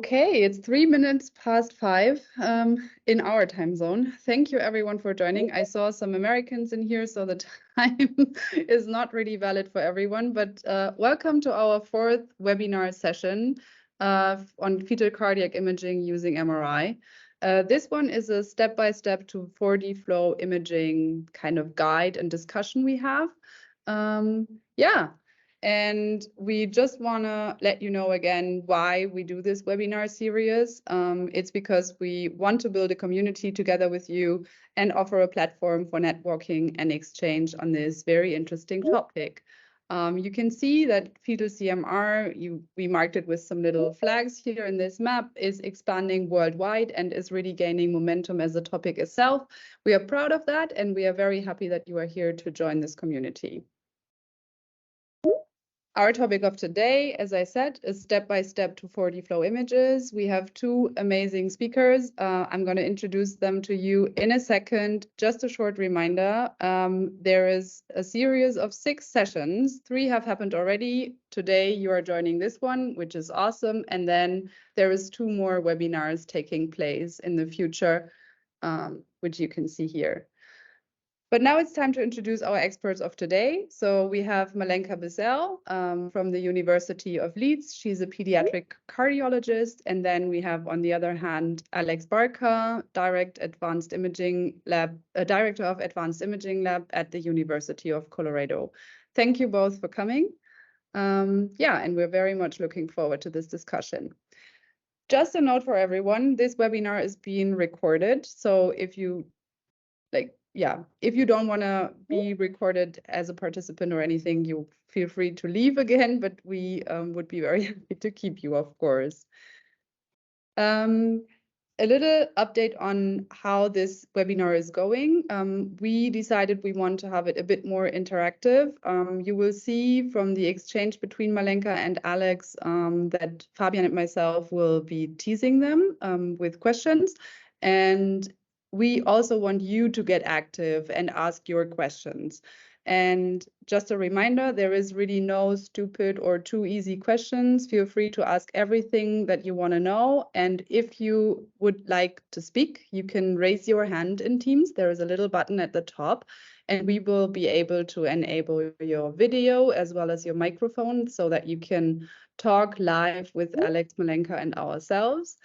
Okay, it's 3 minutes past 5 in our time zone. Thank you everyone for joining. I saw some Americans in here, so the time is not really valid for everyone, but welcome to our fourth webinar session on fetal cardiac imaging using MRI. This one is a step-by-step to 4D flow imaging kind of guide and discussion we have. And we just want to let you know again why we do this webinar series. It's because we want to build a community together with you and offer a platform for networking and exchange on this very interesting topic. You can see that fetal CMR, we marked it with some little flags here in this map, is expanding worldwide and is really gaining momentum as a topic itself. We are proud of that, and we are very happy that you are here to join this community. Our topic of today, as I said, is step-by-step to 4D flow images. We have two amazing speakers. I'm going to introduce them to you in a second. Just a short reminder, there is a series of 6 sessions. 3 have happened already. Today, you are joining this one, which is awesome. And then there is 2 more webinars taking place in the future, which you can see here. But now it's time to introduce our experts of today. So we have Malenka Bissell from the University of Leeds. She's a pediatric cardiologist. And then we have, on the other hand, Alex Barker, Director of Advanced Imaging Lab at the University of Colorado. Thank you both for coming. And we're very much looking forward to this discussion. Just a note for everyone, this webinar is being recorded. So if you if you don't want to be recorded as a participant or anything, you feel free to leave again, but we would be very happy to keep you, of course. A little update on how this webinar is going. We decided we want to have it a bit more interactive. You will see from the exchange between Malenka and Alex that Fabian and myself will be teasing them with questions. And we also want you to get active and ask your questions. And just a reminder, there is really no stupid or too easy questions. Feel free to ask everything that you want to know. And if you would like to speak, you can raise your hand in Teams. There is a little button at the top, and we will be able to enable your video as well as your microphone so that you can talk live with Alex, Malenka, and ourselves.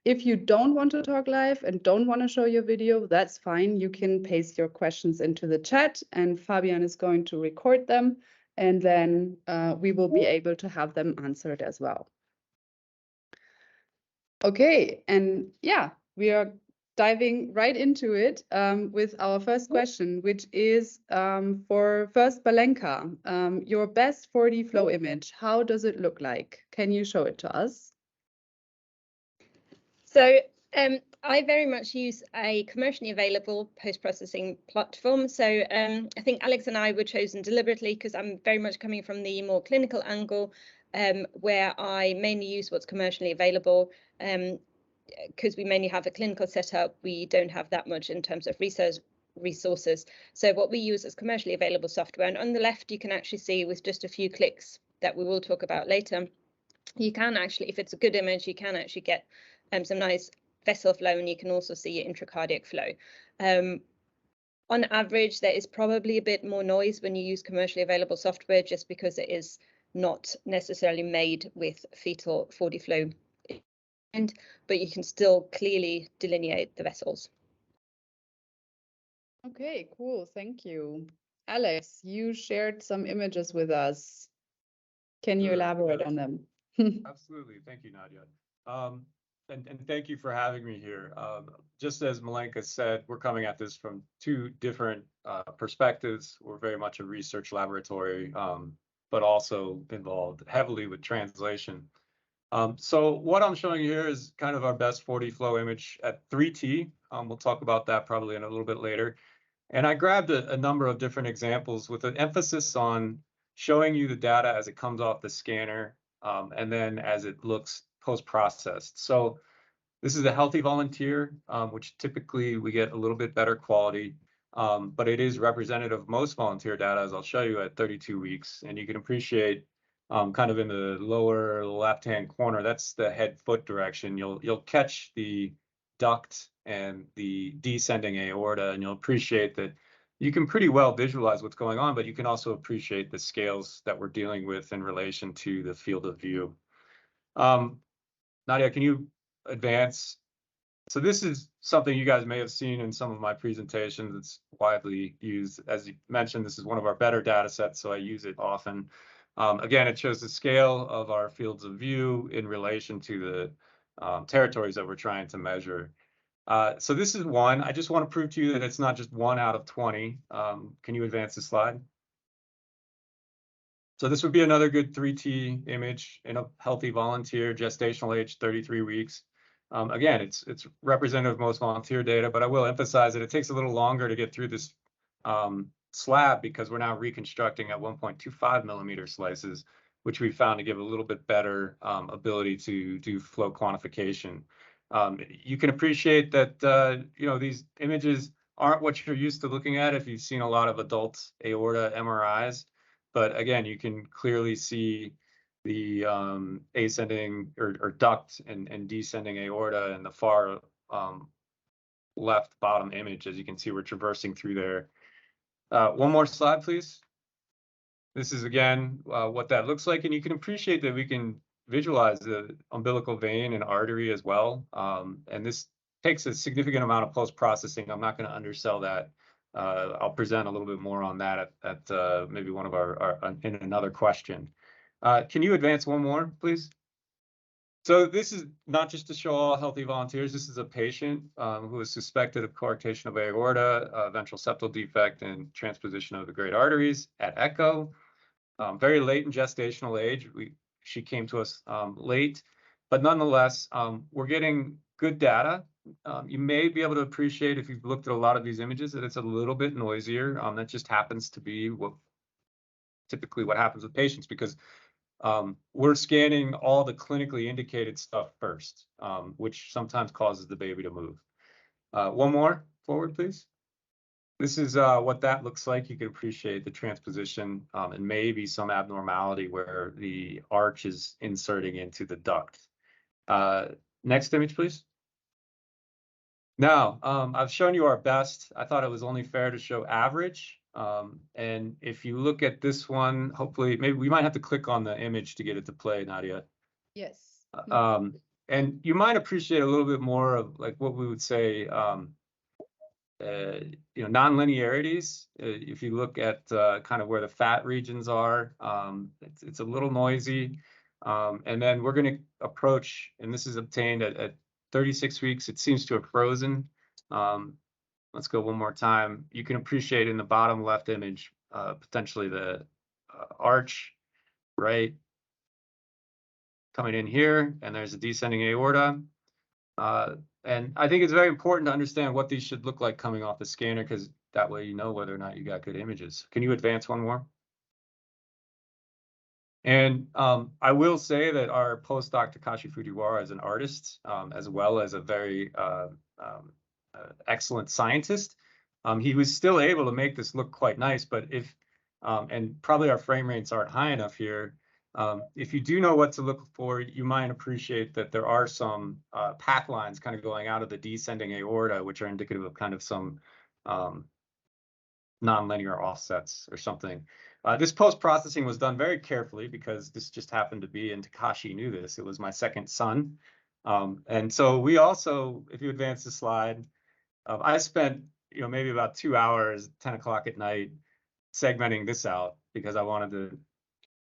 If you don't want to talk live and don't want to show your video, that's fine. You can paste your questions into the chat, and Fabian is going to record them, and then we will be able to have them answered as well. Okay, and we are diving right into it with our first question, which is for first Malenka, your best 4D flow image. How does it look like? Can you show it to us? So I very much use a commercially available post-processing platform. So I think Alex and I were chosen deliberately because I'm very much coming from the more clinical angle, where I mainly use what's commercially available. Because we mainly have a clinical setup, we don't have that much in terms of research resources. So what we use is commercially available software. And on the left, you can actually see with just a few clicks that we will talk about later, you can actually, if it's a good image, you can actually get some nice vessel flow, and you can also see your intracardiac flow. On average, there is probably a bit more noise when you use commercially available software, just because it is not necessarily made with fetal 4D flow, but you can still clearly delineate the vessels. Okay, cool. Thank you. Alex, you shared some images with us. Can you elaborate on them? Absolutely. Thank you, Nadia. And thank you for having me here. Just as Malenka said, we're coming at this from 2 different perspectives. We're very much a research laboratory, but also involved heavily with translation. So what I'm showing you here is kind of our best 4D flow image at 3T. We'll talk about that probably in a little bit later. And I grabbed a number of different examples with an emphasis on showing you the data as it comes off the scanner, and then as it looks post-processed. So this is a healthy volunteer, which typically we get a little bit better quality, but it is representative of most volunteer data, as I'll show you at 32 weeks. And you can appreciate kind of in the lower left-hand corner, that's the head-foot direction. You'll catch the duct and the descending aorta, and you'll appreciate that you can pretty well visualize what's going on, but you can also appreciate the scales that we're dealing with in relation to the field of view. Nadia, can you advance? So this is something you guys may have seen in some of my presentations. It's widely used. As you mentioned, this is one of our better data sets, so I use it often. Again, it shows the scale of our fields of view in relation to the territories that we're trying to measure. So this is one. I just want to prove to you that it's not just 1 out of 20. Can you advance the slide? So this would be another good 3T image in a healthy volunteer, gestational age 33 weeks. Again, it's representative of most volunteer data, but I will emphasize that it takes a little longer to get through this slab because we're now reconstructing at 1.25 millimeter slices, which we found to give a little bit better ability to do flow quantification. You can appreciate that these images aren't what you're used to looking at if you've seen a lot of adult aorta MRIs. But again, you can clearly see the ascending or duct and descending aorta in the far left bottom image. As you can see, we're traversing through there. One more slide, please. This is, again, what that looks like. And you can appreciate that we can visualize the umbilical vein and artery as well. And this takes a significant amount of post-processing. I'm not going to undersell that. I'll present a little bit more on that at maybe one of our in another question. Can you advance one more, please? So this is not just to show all healthy volunteers. This is a patient who is suspected of coarctation of aorta, ventral septal defect, and transposition of the great arteries at echo. Very late in gestational age. She came to us late, but nonetheless, we're getting good data. You may be able to appreciate, if you've looked at a lot of these images, that it's a little bit noisier. That just happens to be typically what happens with patients, because we're scanning all the clinically indicated stuff first, which sometimes causes the baby to move. One more forward, please. This is what that looks like. You can appreciate the transposition and maybe some abnormality where the arch is inserting into the duct. Next image, please. Now, I've shown you our best. I thought it was only fair to show average. And if you look at this one, hopefully, maybe we might have to click on the image to get it to play, Nadia. Yes. And you might appreciate a little bit more of like what we would say, non-linearities. If you look at kind of where the fat regions are, it's a little noisy. And then we're going to approach, and this is obtained at 36 weeks. It seems to have frozen. Let's go one more time. You can appreciate in the bottom left image, potentially the arch, right? Coming in here, and there's a descending aorta. And I think it's very important to understand what these should look like coming off the scanner, because that way you know whether or not you got good images. Can you advance one more? And I will say that our postdoc Takashi Fujiwara is an artist, as well as a very excellent scientist. He was still able to make this look quite nice, but and probably our frame rates aren't high enough here. If you do know what to look for, you might appreciate that there are some path lines kind of going out of the descending aorta, which are indicative of kind of some nonlinear offsets or something. This post-processing was done very carefully because this just happened to be, and Takashi knew this, it was my second son. And so we also, if you advance the slide, I spent maybe about 2 hours, 10 o'clock at night, segmenting this out because I wanted to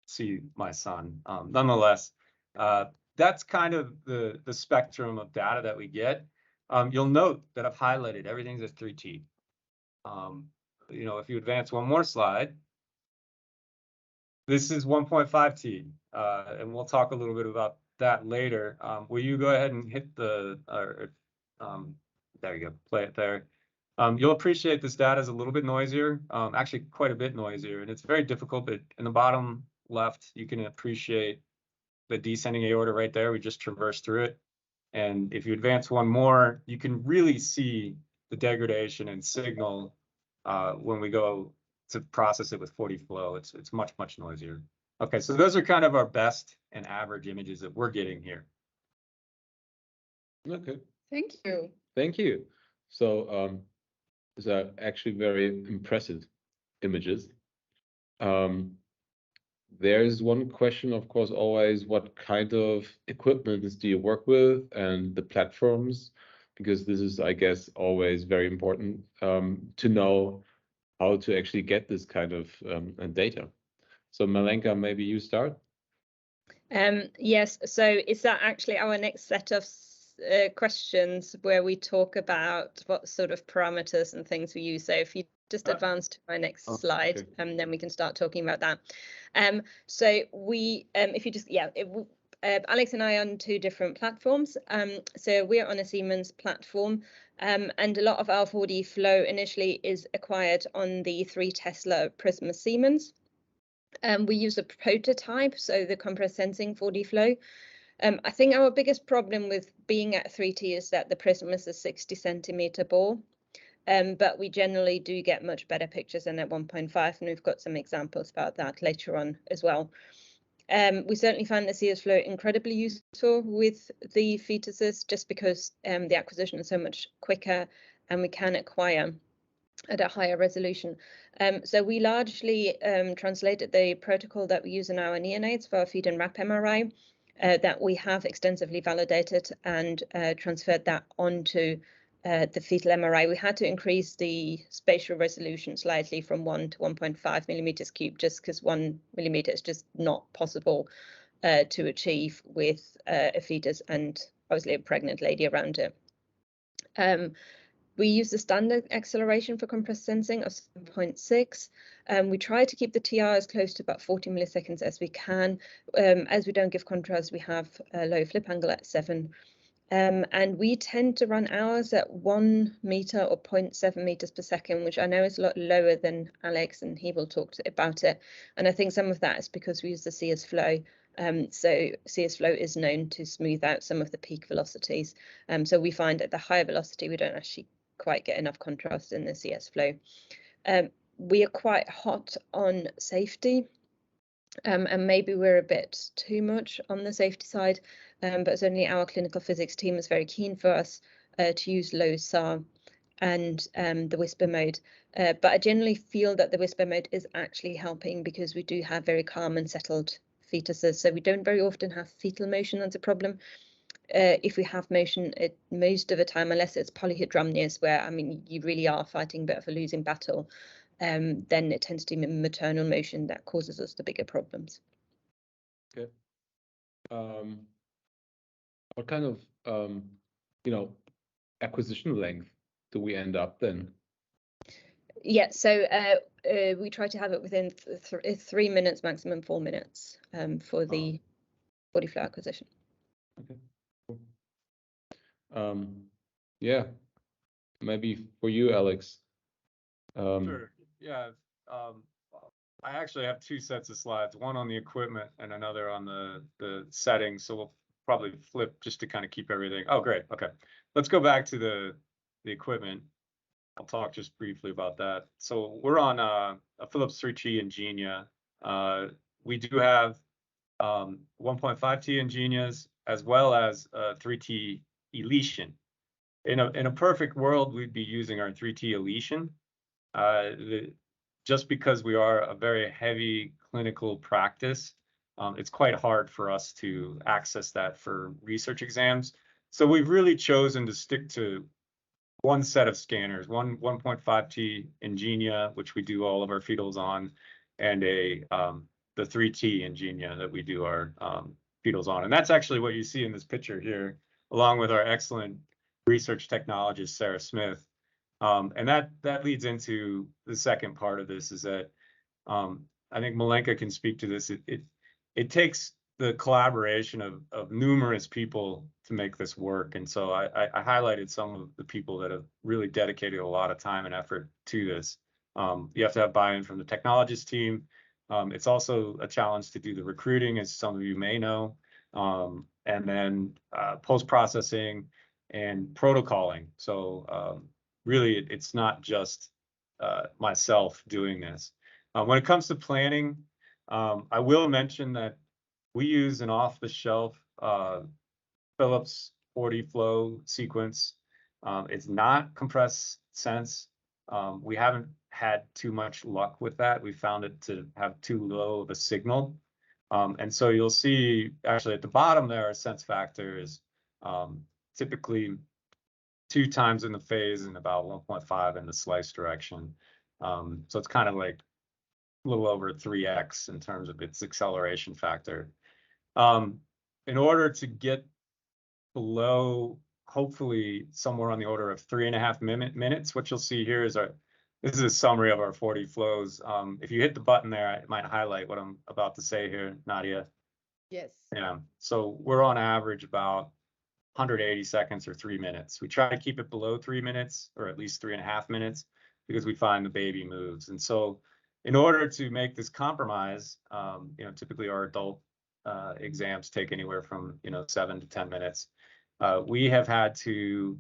see my son. Nonetheless, that's kind of the spectrum of data that we get. You'll note that I've highlighted everything's at 3T. If you advance one more slide, this is 1.5T, and we'll talk a little bit about that later. Will you go ahead and hit the, there you go, play it there. You'll appreciate this data is a little bit noisier, actually quite a bit noisier, and it's very difficult, but in the bottom left, you can appreciate the descending aorta right there. We just traversed through it. And if you advance one more, you can really see the degradation and signal when we go to process it with 40 flow. It's much, much noisier. Okay, so those are kind of our best and average images that we're getting here. Okay, Thank you. thank you. So these are actually very impressive images. There's one question, of course, always, what kind of equipment do you work with and the platforms? Because this is, I guess, always very important to know how to actually get this kind of data. So Malenka, maybe you start. Yes, so is that actually our next set of questions where we talk about what sort of parameters and things we use? So if you just advance to my next slide, okay. then we can start talking about that. So we, if you just, Alex and I are on two different platforms. So we're on a Siemens platform, and a lot of our 4D flow initially is acquired on the 3 Tesla Prisma Siemens. We use a prototype, so the compressed sensing 4D flow. I think our biggest problem with being at 3T is that the prism is a 60 centimeter bore, but we generally do get much better pictures than at 1.5, and we've got some examples about that later on as well. We certainly find the CS flow incredibly useful with the fetuses, just because the acquisition is so much quicker and we can acquire at a higher resolution. So we largely translated the protocol that we use in our neonates for our feed and wrap MRI that we have extensively validated and transferred that onto the fetal MRI. We had to increase the spatial resolution slightly from 1 to 1.5 millimeters cubed, just because 1 millimeter is just not possible to achieve with a fetus and obviously a pregnant lady around it. We use the standard acceleration for compressed sensing of 7.6. We try to keep the TR as close to about 40 milliseconds as we can. As we don't give contrast, we have a low flip angle at 7. And we tend to run hours at 1 meter or 0.7 meters per second, which I know is a lot lower than Alex, and he will talk about it. And I think some of that is because we use the CS flow. So CS flow is known to smooth out some of the peak velocities. So we find at the higher velocity, we don't actually quite get enough contrast in the CS flow. We are quite hot on safety, and maybe we're a bit too much on the safety side, but certainly our clinical physics team is very keen for us to use low SAR and the whisper mode. But I generally feel that the whisper mode is actually helping because we do have very calm and settled fetuses, so we don't very often have fetal motion. That's a problem. If we have motion, most of the time, unless it's polyhydramnios, where I mean you really are fighting a bit of a losing battle, then it tends to be maternal motion that causes us the bigger problems. Okay. What kind of acquisition length do we end up then? Yeah, so we try to have it within 3 minutes, maximum 4 minutes for the body flow acquisition. Okay. Yeah, maybe for you, Alex. Sure. Yeah. I actually have 2 sets of slides, one on the equipment and another on the settings. So we'll probably flip just to kind of keep everything. Oh, great. Okay. Let's go back to the equipment. I'll talk just briefly about that. So we're on a Philips 3T Ingenia. We do have 1.5T Ingenias as well as 3T Elysian. In a perfect world, we'd be using our 3T Elysian. Just because we are a very heavy clinical practice, it's quite hard for us to access that for research exams. So we've really chosen to stick to one set of scanners, 1.5T Ingenia, which we do all of our fetals on, and the 3T Ingenia that we do our fetals on. And that's actually what you see in this picture here, along with our excellent research technologist, Sarah Smith. And that leads into the second part of this, is that I think Malenka can speak to this. It takes the collaboration of numerous people to make this work. And so I highlighted some of the people that have really dedicated a lot of time and effort to this. You have to have buy-in from the technologist team. It's also a challenge to do the recruiting, as some of you may know, and then post-processing and protocoling. So really, it's not just myself doing this. When it comes to planning, I will mention that we use an off-the-shelf Philips 40 flow sequence. It's not compressed sense. We haven't had too much luck with that. We found it to have too low of a signal. And so you'll see actually at the bottom there, our sense factor is typically 2 times in the phase and about 1.5 in the slice direction. So it's kind of like a little over 3x in terms of its acceleration factor. In order to get below, hopefully somewhere on the order of 3.5 minutes, what you'll see here is this is a summary of our 40 flows. If you hit the button there, it might highlight what I'm about to say here, Nadia. Yes. Yeah, so we're on average about 180 seconds or 3 minutes. We try to keep it below 3 minutes or at least 3.5 minutes because we find the baby moves. And so in order to make this compromise, typically our adult exams take anywhere from 7 to 10 minutes. We have had to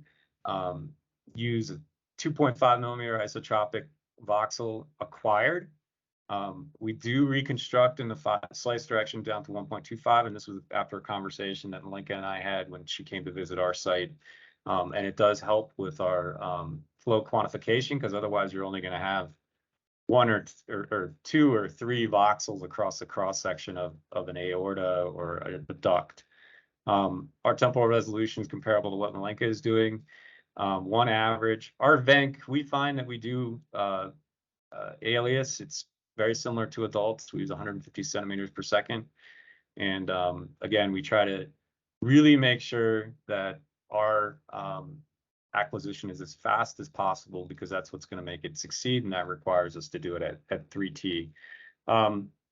use a 2.5 millimeter isotropic voxel acquired. We do reconstruct in the slice direction down to 1.25, and this was after a conversation that Malinka and I had when she came to visit our site. And it does help with our flow quantification, because otherwise you're only going to have 1 or 2 or 3 voxels across the cross section of an aorta or a duct. Our temporal resolution is comparable to what Malinka is doing. 1 average. Our VENC, we find that we do alias. It's very similar to adults. We use 150 centimeters per second. And again, we try to really make sure that our acquisition is as fast as possible, because that's what's going to make it succeed, and that requires us to do it at 3T.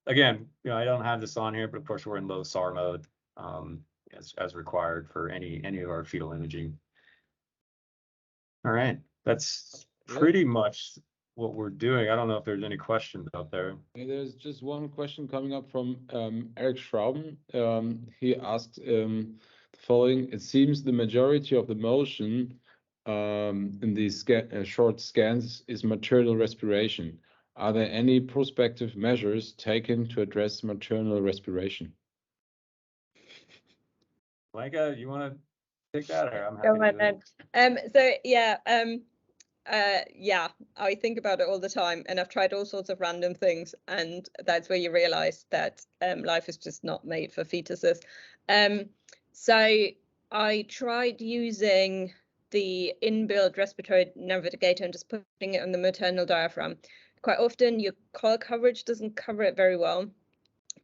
Again, I don't have this on here, but of course we're in low SAR mode as required for any of our fetal imaging. All right, that's pretty much what we're doing. I don't know if there's any questions out there. There's just one question coming up from Eric Schrauben. He asked the following: it seems the majority of the motion in these short scans is maternal respiration. Are there any prospective measures taken to address maternal respiration? Malinka, you want to take that, or I'm Go happy to ahead do then. So yeah, I think about it all the time, and I've tried all sorts of random things, and that's where you realize that life is just not made for fetuses. So I tried using the inbuilt respiratory navigator and just putting it on the maternal diaphragm. Quite often your coil coverage doesn't cover it very well.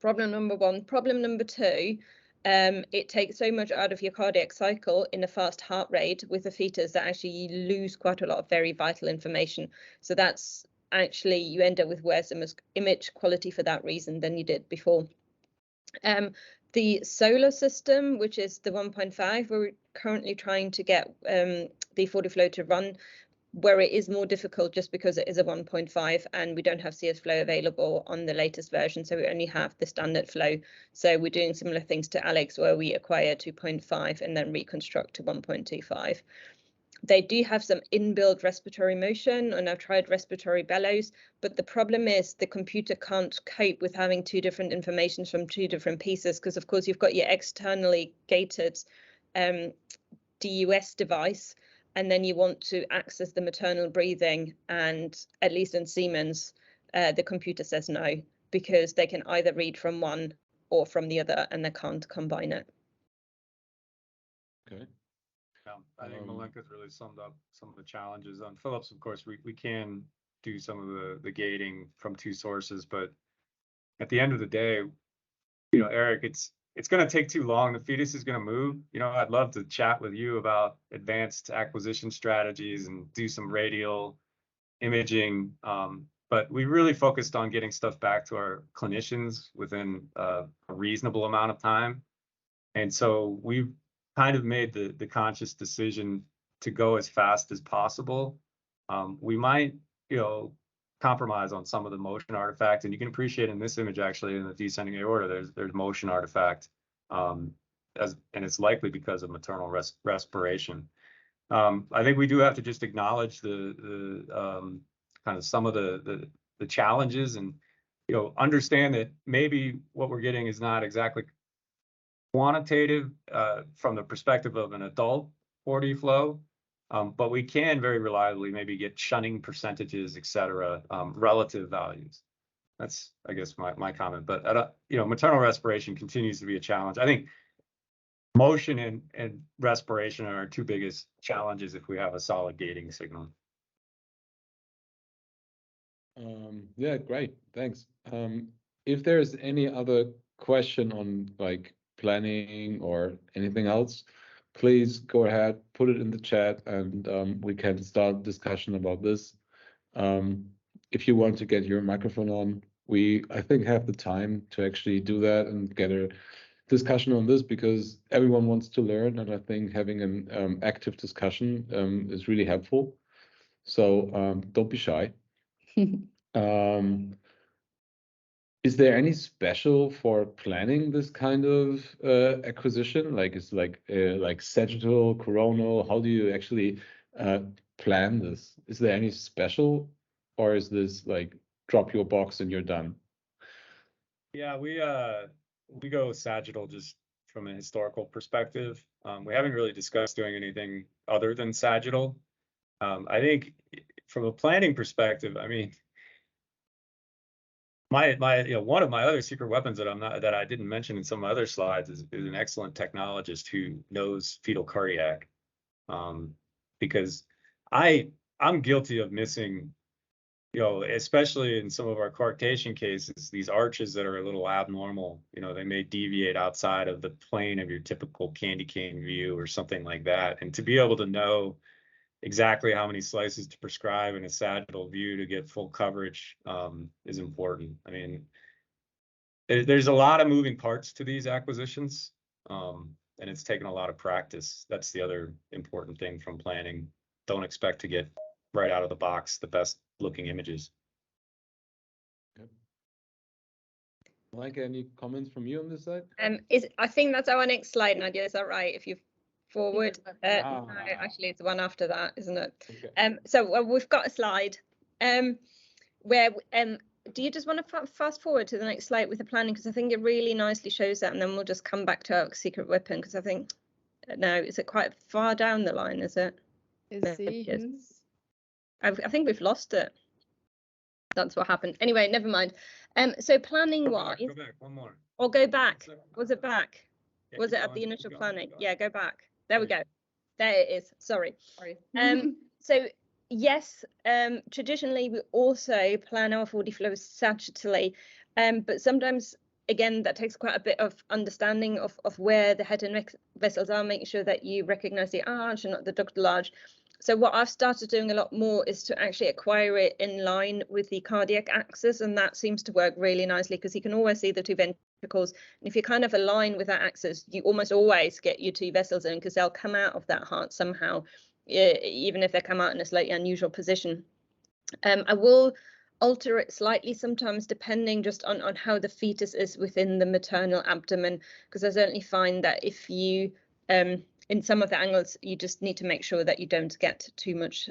Problem number 1. Problem number 2, it takes so much out of your cardiac cycle in a fast heart rate with a fetus that actually you lose quite a lot of very vital information. So that's actually, you end up with worse image quality for that reason than you did before. The solar system, which is the 1.5, we're currently trying to get the 40 flow to run, where it is more difficult just because it is a 1.5 and we don't have CS flow available on the latest version, so we only have the standard flow. So we're doing similar things to Alex, where we acquire 2.5 and then reconstruct to 1.25. They do have some inbuilt respiratory motion, and I've tried respiratory bellows, but the problem is the computer can't cope with having 2 different informations from 2 different pieces, because of course you've got your externally gated DUS device, and then you want to access the maternal breathing, and at least in Siemens, the computer says no, because they can either read from one or from the other, and they can't combine it. Okay. Yeah, I think Malinka's really summed up some of the challenges. On Philips, of course, we can do some of the gating from 2 sources, but at the end of the day, Eric, it's going to take too long. The fetus is going to move. I'd love to chat with you about advanced acquisition strategies and do some radial imaging. But we really focused on getting stuff back to our clinicians within a reasonable amount of time. And so we've kind of made the conscious decision to go as fast as possible. We might, compromise on some of the motion artifact, and you can appreciate in this image, actually, in the descending aorta, there's motion artifact, and it's likely because of maternal respiration. I think we do have to just acknowledge the kind of some of the challenges, and understand that maybe what we're getting is not exactly quantitative from the perspective of an adult 4D flow, but we can very reliably maybe get shunning percentages, et cetera, relative values. That's, I guess, my comment. But maternal respiration continues to be a challenge. I think motion and respiration are our two biggest challenges if we have a solid gating signal. Yeah, great. Thanks. If there's any other question on like planning or anything else, please go ahead, put it in the chat, and we can start discussion about this. If you want to get your microphone on, I think have the time to actually do that and get a discussion on this, because everyone wants to learn, and I think having an active discussion is really helpful. So don't be shy. Is there any special for planning this kind of acquisition? Like it's like sagittal, coronal. How do you actually plan this? Is there any special, or is this like drop your box and you're done? Yeah, we go sagittal just from a historical perspective. We haven't really discussed doing anything other than sagittal. I think from a planning perspective, I mean, one of my other secret weapons that I didn't mention in some other slides is an excellent technologist who knows fetal cardiac, because I'm guilty of missing, especially in some of our coarctation cases, these arches that are a little abnormal. They may deviate outside of the plane of your typical candy cane view or something like that, and to be able to know exactly how many slices to prescribe in a sagittal view to get full coverage is important. I mean, there's a lot of moving parts to these acquisitions, and it's taken a lot of practice. That's the other important thing from planning. Don't expect to get right out of the box the best looking images. Yep. Mike, any comments from you on this side? I think that's our next slide, Nadia. Is that right? If you forward, no, actually it's the one after that, isn't it? Okay. So we've got a slide where do you just want to fast forward to the next slide with the planning, because I think it really nicely shows that, and then we'll just come back to our secret weapon, because I think no, is it quite far down the line? Is it? I think we've lost it. That's what happened. Anyway, never mind. So planning wise, go back one more, or go back. Was it back? Yeah, was it at the initial planning? Yeah, go back. There we go. There it is. Sorry. So yes, traditionally we also plan our 4D flows sagittally, but sometimes again that takes quite a bit of understanding of where the head and neck vessels are, making sure that you recognize the arch and not the ductal arch. So what I've started doing a lot more is to actually acquire it in line with the cardiac axis, and that seems to work really nicely because you can always see the two ventricles. And if you kind of align with that axis, you almost always get your two vessels in, because they'll come out of that heart somehow, even if they come out in a slightly unusual position. I will alter it slightly sometimes depending just on how the fetus is within the maternal abdomen, because I certainly find that if you in some of the angles, you just need to make sure that you don't get too much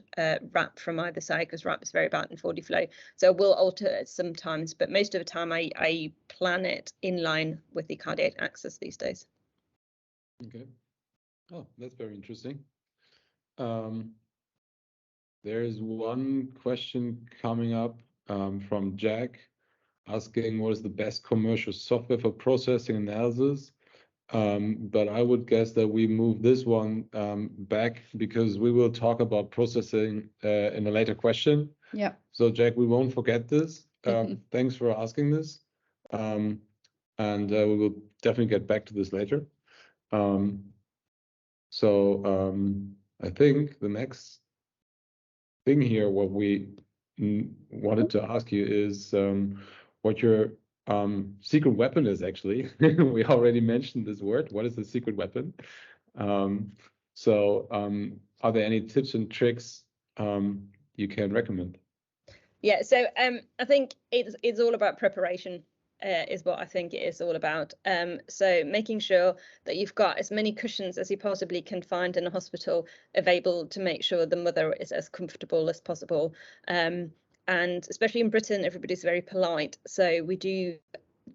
wrap from either side, because wrap is very bad in 4D flow. So we'll alter it sometimes, but most of the time I plan it in line with the cardiac axis these days. Okay. Oh, that's very interesting. There is one question coming up from Jack, asking what is the best commercial software for processing analysis. But I would guess that we move this one back, because we will talk about processing in a later question. Yeah. So Jack, we won't forget this. Thanks for asking this. And we will definitely get back to this later. I think the next thing here, what we wanted to ask you is what your secret weapon is actually. We already mentioned this word. What is the secret weapon? Are there any tips and tricks you can recommend? Yeah, so I think it's all about preparation. Is what I think it is all about. So making sure that you've got as many cushions as you possibly can find in a hospital available to make sure the mother is as comfortable as possible. And especially in Britain, everybody's very polite. So we do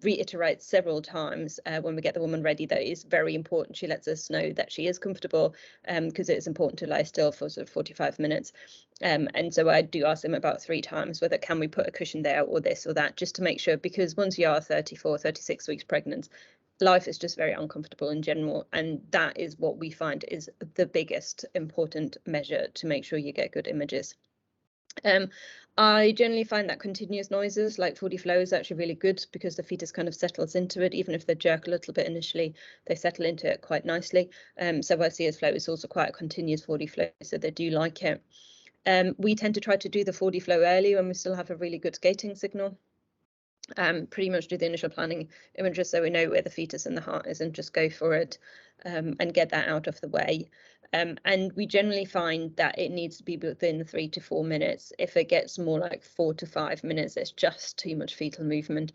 reiterate several times when we get the woman ready that it is very important she lets us know that she is comfortable, because it's important to lie still for sort of 45 minutes. And so I do ask them about 3 times whether can we put a cushion there or this or that, just to make sure, because once you are 34, 36 weeks pregnant, life is just very uncomfortable in general. And that is what we find is the biggest important measure to make sure you get good images. I generally find that continuous noises like 4D flow is actually really good, because the fetus kind of settles into it. Even if they jerk a little bit initially, they settle into it quite nicely. So I see as flow is also quite a continuous 4D flow, so they do like it. We tend to try to do the 4D flow early when we still have a really good skating signal. Pretty much do the initial planning images so we know where the fetus and the heart is, and just go for it, and get that out of the way. And we generally find that it needs to be within 3 to 4 minutes. If it gets more like 4 to 5 minutes, it's just too much fetal movement.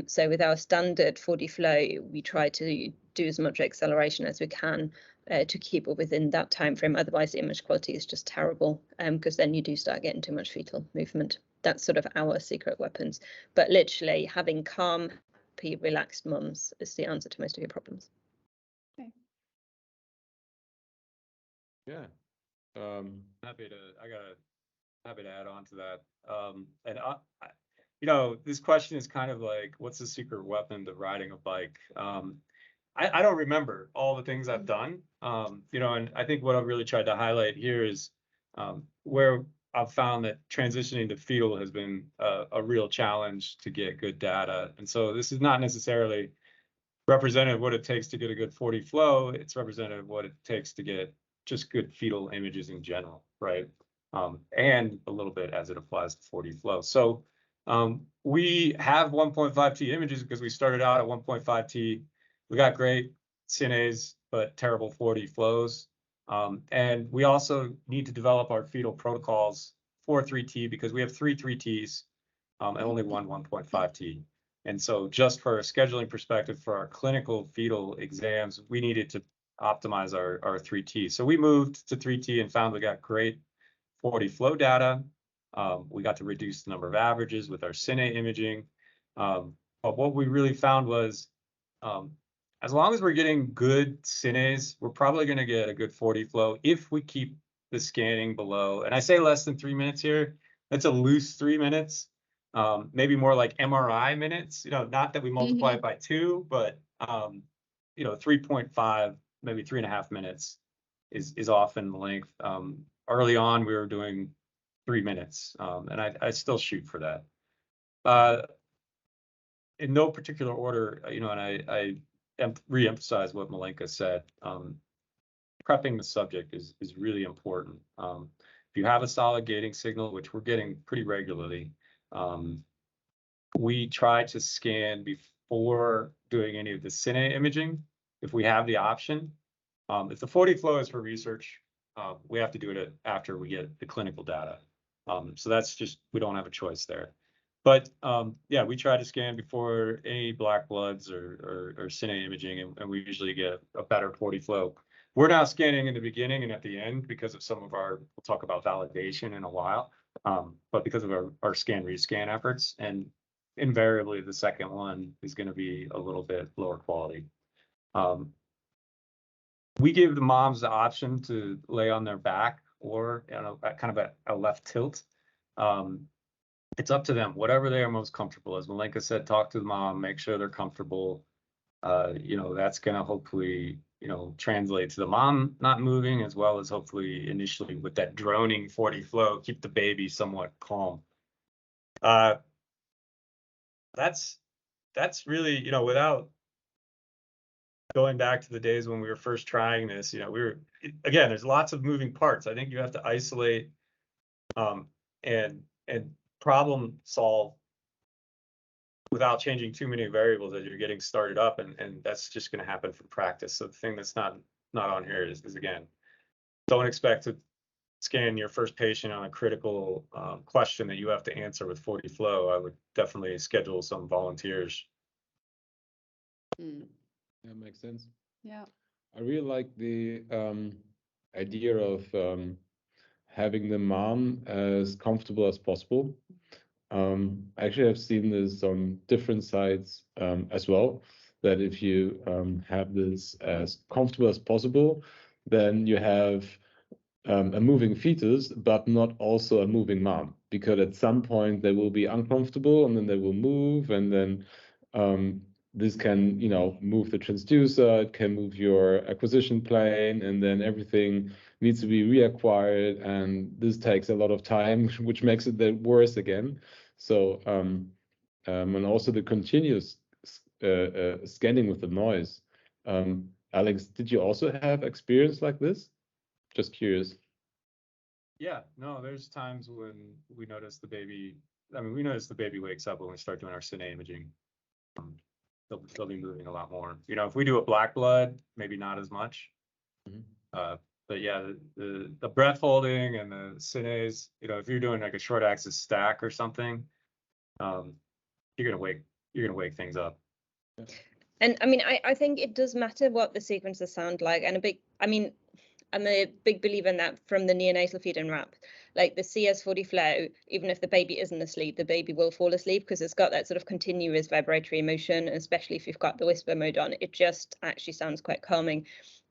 So with our standard 4D flow, we try to do as much acceleration as we can to keep it within that time frame. Otherwise, the image quality is just terrible, because then you do start getting too much fetal movement. That's sort of our secret weapons. But literally, having calm, happy, relaxed mums is the answer to most of your problems. Okay. Yeah. Happy to add on to that. And you know, this question is kind of like, what's the secret weapon to riding a bike? I don't remember all the things I've done. You know, and I think what I've really tried to highlight here is where I've found that transitioning to fetal has been a real challenge to get good data. And so this is not necessarily representative of what it takes to get a good 4D flow. It's representative of what it takes to get just good fetal images in general, right? And a little bit as it applies to 4D flow. So we have 1.5T images because we started out at 1.5T. We got great CNAs, but terrible 4D flows. And we also need to develop our fetal protocols for 3T, because we have 3 3Ts and only one 1.5T. And so just for a scheduling perspective for our clinical fetal exams, we needed to optimize our 3T. So we moved to 3T and found we got great 4D flow data. We got to reduce the number of averages with our Cine imaging. But what we really found was, as long as we're getting good Cines, we're probably going to get a good 4D flow if we keep the scanning below. And I say less than 3 minutes here. That's a loose 3 minutes. Maybe more like MRI minutes, you know, not that we multiply it by 2, but, you know, 3.5, maybe 3.5 minutes is often the length. Early on, we were doing 3 minutes, and I still shoot for that. In no particular order, you know, and I re-emphasize what Milenka said. Prepping the subject is really important. If you have a solid gating signal, which we're getting pretty regularly, we try to scan before doing any of the Cine imaging, if we have the option. If the 4D flow is for research, we have to do it after we get the clinical data. So that's just, we don't have a choice there. But yeah, we try to scan before any black bloods or Cine imaging, and we usually get a better 4D flow. We're now scanning in the beginning and at the end because of some of our, we'll talk about validation in a while, but because of our scan rescan efforts, and invariably the second one is going to be a little bit lower quality. We give the moms the option to lay on their back or, you know, kind of a left tilt. It's up to them, whatever they are most comfortable. As Milenka said, talk to the mom, make sure they're comfortable. You know, that's going to hopefully, you know, translate to the mom not moving, as well as hopefully initially with that droning 4D flow, keep the baby somewhat calm. That's really, you know, without going back to the days when we were first trying this, you know, again, there's lots of moving parts. I think you have to isolate and problem solve without changing too many variables as you're getting started up, and that's just going to happen from practice. So the thing that's not on here is again, don't expect to scan your first patient on a critical question that you have to answer with 4D flow. I would definitely schedule some volunteers. That makes sense. Yeah. I really like the idea of having the mom as comfortable as possible. Actually, I've seen this on different sites as well, that if you have this as comfortable as possible, then you have a moving fetus, but not also a moving mom, because at some point they will be uncomfortable and then they will move, and then this can, you know, move the transducer, it can move your acquisition plane, and then everything needs to be reacquired, and this takes a lot of time, which makes it then worse again. So and also the continuous scanning with the noise. Alex, did you also have experience like this? Just curious. Yeah, no, there's times when we notice the baby. I mean, we notice the baby wakes up when we start doing our cine imaging. They'll be moving a lot more. You know, if we do a black blood, maybe not as much. But yeah, the breath holding and the cines, you know, if you're doing like a short axis stack or something, you're gonna wake things up. And I mean, I think it does matter what the sequences sound like. And I'm a big believer in that from the neonatal feed-in wrap. Like the CS40 flow, even if the baby isn't asleep, the baby will fall asleep because it's got that sort of continuous vibratory motion, especially if you've got the whisper mode on. It just actually sounds quite calming.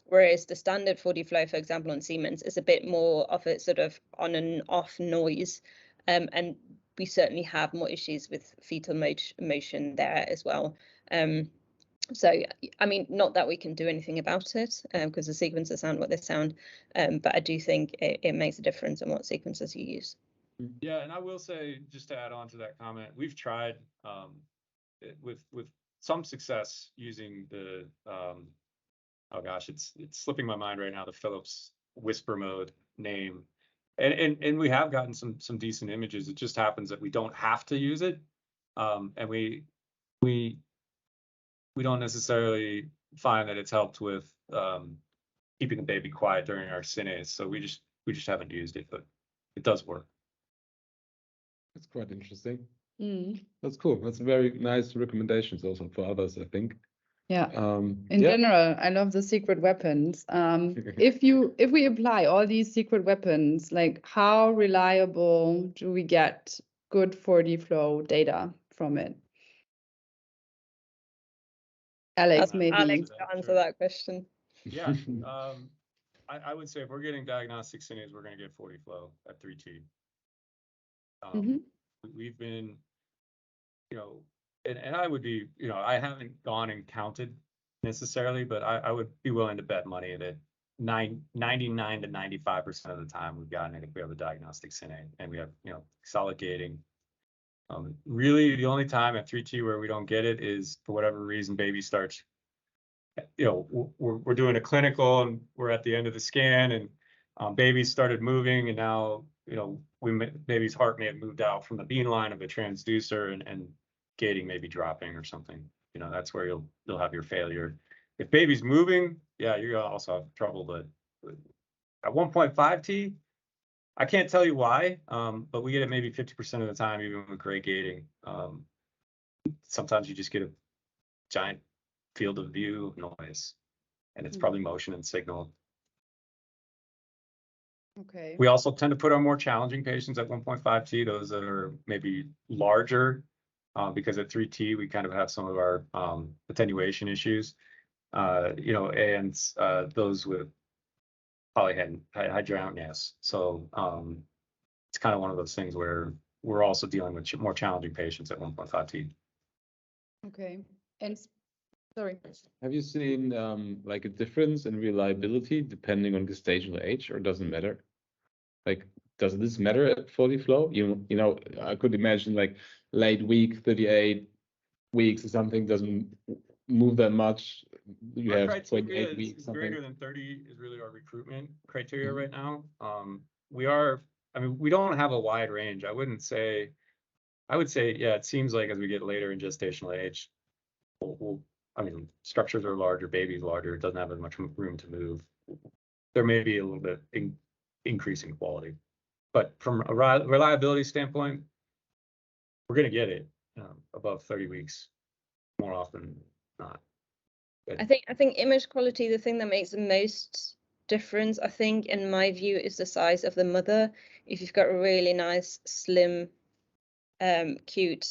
Whereas the standard 4D flow, for example, on Siemens is a bit more of a sort of on and off noise. And we certainly have more issues with fetal motion there as well. So, I mean, not that we can do anything about it because the sequences sound what they sound, but I do think it makes a difference on what sequences you use. Yeah, and I will say, just to add on to that comment, we've tried with some success using the oh gosh, it's slipping my mind right now, the Philips whisper mode name, and we have gotten some decent images. It just happens that we don't have to use it, and we don't necessarily find that it's helped with keeping the baby quiet during our cines. So we just haven't used it, but it does work. That's quite interesting. That's cool. That's very nice recommendations also for others, I think. Yeah. In general, I love the secret weapons. If we apply all these secret weapons, like how reliable do we get good 4D flow data from it? Alex, maybe. Alex, to answer that question. Yeah. I would say if we're getting diagnostic cines, we're going to get 4D flow at 3T. We've been, you know, and I would be, you know, I haven't gone and counted necessarily, but I would be willing to bet money that 99 to 95% of the time we've gotten it if we have a diagnostic cine and we have, you know, solid gating. Really, the only time at 3T where we don't get it is for whatever reason baby starts, you know, we're doing a clinical and we're at the end of the scan and baby started moving and now, you know, baby's heart may have moved out from the beam line of the transducer and gating may be dropping or something. You know, that's where you'll have your failure. If baby's moving, yeah, you're gonna also have trouble. But at 1.5T, I can't tell you why, but we get it maybe 50% of the time, even with great gating. Sometimes you just get a giant field of view noise, and it's probably motion and signal. Okay. We also tend to put our more challenging patients at 1.5T, those that are maybe larger, because at 3T we kind of have some of our attenuation issues, you know, and those with polyhydramnios. So it's kind of one of those things where we're also dealing with more challenging patients at 1.5T. Okay. And sorry. Have you seen like a difference in reliability depending on gestational age, or doesn't matter? Like, does this matter at 4D flow? You know, I could imagine like late week, 38 weeks or something doesn't move that much. You Our have criteria 28 weeks. Greater than 30 is really our recruitment criteria right now. I mean, we don't have a wide range. I would say, yeah, it seems like as we get later in gestational age, I mean, structures are larger, baby's larger, it doesn't have as much room to move. There may be a little bit increase in quality, but from a reliability standpoint, we're going to get it above 30 weeks more often than not. I think image quality, the thing that makes the most difference, I think, in my view, is the size of the mother. If you've got a really nice, slim, cute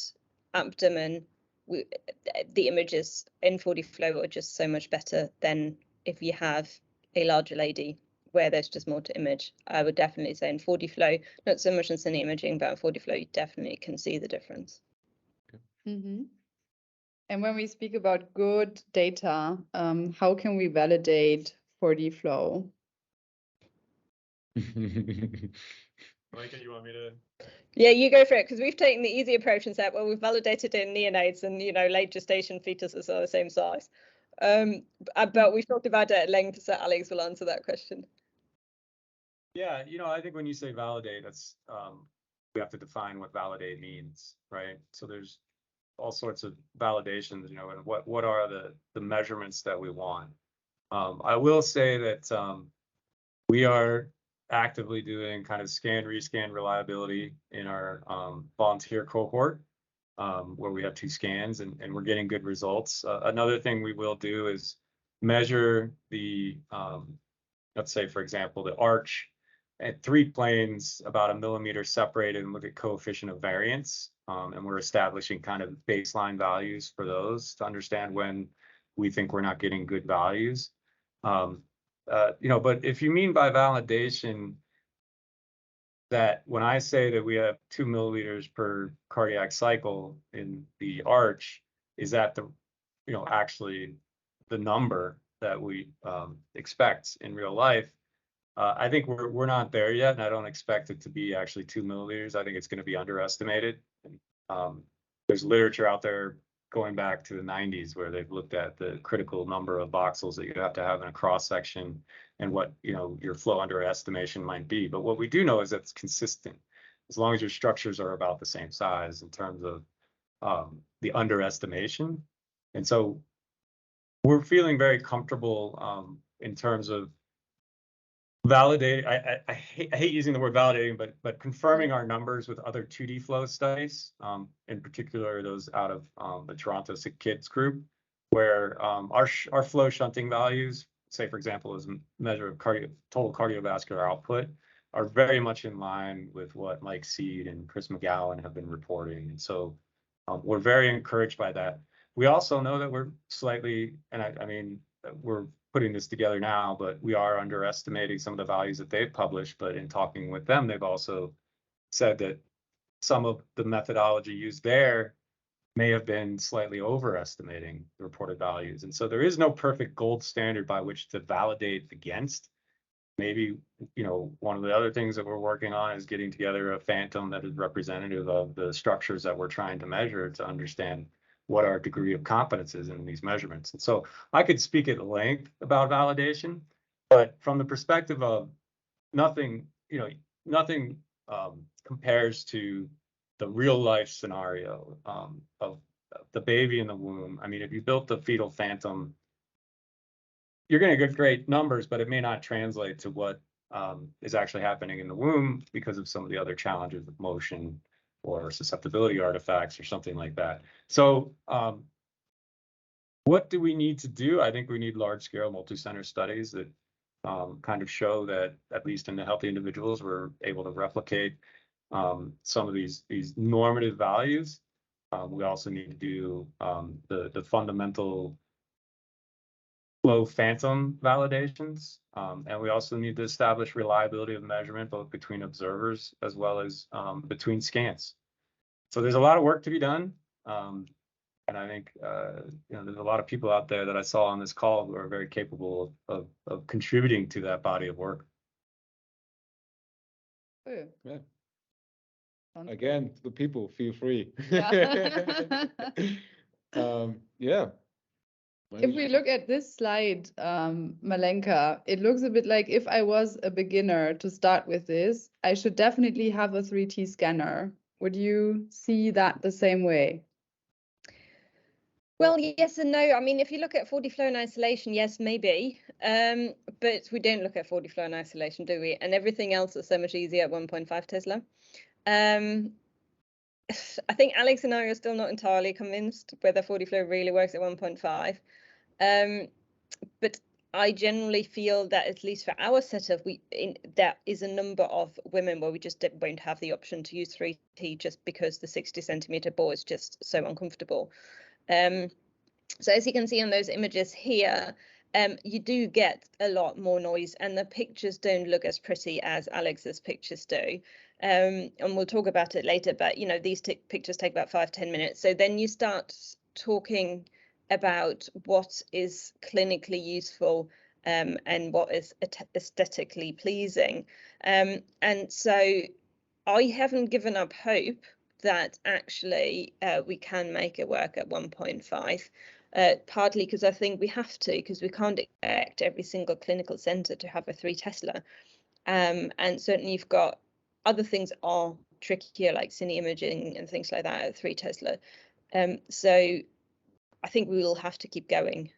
abdomen, the images in 4D-Flow are just so much better than if you have a larger lady where there's just more to image. I would definitely say in 4D-Flow, not so much in cine imaging, but in 4D-Flow, you definitely can see the difference. Mm-hmm. And when we speak about good data, how can we validate 4D-Flow? Malika, you want me to? Yeah, you go for it, because we've taken the easy approach and said, well, we've validated in neonates, and late gestation fetuses are the same size. But we've talked about it at length, so Alex will answer that question. Yeah, I think when you say validate, that's we have to define what validate means, right? So there's all sorts of validations, and what are the measurements that we want. I will say that we are actively doing kind of scan rescan reliability in our volunteer cohort, where we have 2 scans, and we're getting good results. Another thing we will do is measure the let's say, for example, the arch at 3 planes about 1 millimeter separated, and look at coefficient of variance. And we're establishing kind of baseline values for those to understand when we think we're not getting good values. But if you mean by validation that when I say that we have 2 milliliters per cardiac cycle in the arch, is that actually the number that we expect in real life? I think we're not there yet, and I don't expect it to be actually 2 milliliters. I think it's going to be underestimated. There's literature out there going back to the 90s where they've looked at the critical number of voxels that you have to have in a cross section and what your flow underestimation might be. But what we do know is that it's consistent as long as your structures are about the same size in terms of the underestimation. And so we're feeling very comfortable in terms of validating. I hate using the word validating, but confirming our numbers with other 2D flow studies, in particular those out of the Toronto Sick Kids group, where our flow shunting values, say for example, as a measure of total cardiovascular output, are very much in line with what Mike Seed and Chris McGowan have been reporting, and so we're very encouraged by that. We also know that we're slightly, and I mean, we're putting this together now, but we are underestimating some of the values that they've published. But in talking with them, they've also said that some of the methodology used there may have been slightly overestimating the reported values. And so there is no perfect gold standard by which to validate against. Maybe, one of the other things that we're working on is getting together a phantom that is representative of the structures that we're trying to measure to understand what our degree of competence is in these measurements. And so I could speak at length about validation, but from the perspective of nothing compares to the real life scenario of the baby in the womb. I mean, if you built the fetal phantom, you're going to get great numbers, but it may not translate to what is actually happening in the womb because of some of the other challenges of motion or susceptibility artifacts or something like that. So what do we need to do? I think we need large-scale multi-center studies that kind of show that, at least in the healthy individuals, we're able to replicate some of these normative values. We also need to do the fundamental flow phantom validations, and we also need to establish reliability of measurement both between observers as well as between scans. So there's a lot of work to be done, and I think there's a lot of people out there that I saw on this call who are very capable of contributing to that body of work. Oh. Yeah. Sounds Again, the people, feel free. Yeah. Yeah. If we look at this slide, Malenka, it looks a bit like if I was a beginner to start with this, I should definitely have a 3T scanner. Would you see that the same way? Well, yes and no. I mean, if you look at 4D flow in isolation, yes, maybe. But we don't look at 4D flow in isolation, do we? And everything else is so much easier at 1.5 Tesla. I think Alex and I are still not entirely convinced whether 4D flow really works at 1.5. But I generally feel that, at least for our setup, there is a number of women where we just won't have the option to use 3T just because the 60 centimeter bore is just so uncomfortable. So as you can see on those images here, you do get a lot more noise, and the pictures don't look as pretty as Alex's pictures do. And we'll talk about it later, but you know, these pictures take about 5-10 minutes. So then you start talking about what is clinically useful and what is aesthetically pleasing. And so I haven't given up hope that actually we can make it work at 1.5. Partly because I think we have to, because we can't expect every single clinical centre to have a 3 Tesla. And certainly you've got other things are trickier, like cine imaging and things like that at 3 Tesla. So I think we will have to keep going,